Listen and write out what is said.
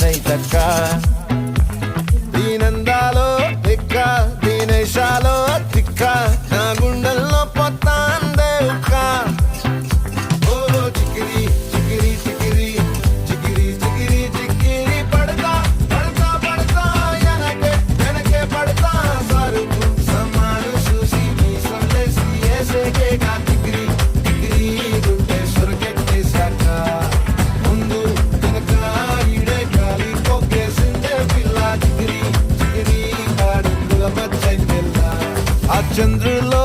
తైతక్క దీనందాలో తిక్క దీనేశాలో తిక్క నా గుండెల్లో పొత్తాందే ఉక్క ఓ చికిరి చికిరి చికిరి చికిరి చికిరి చికిరి పడతా పడతా పడతా వెనకే పడతా సరుకు సమాను చూసి మీ సందేశి ఏసేకేగా చికిరి చికిరి గుండె సురకెట్టేశాక ముందు వెనక ఈడే గాలి కొక్కేసిందే పిల్ల చికిరి చికిరి కాడుగుల మధ్య పిల్ల ఆ చంద్రులో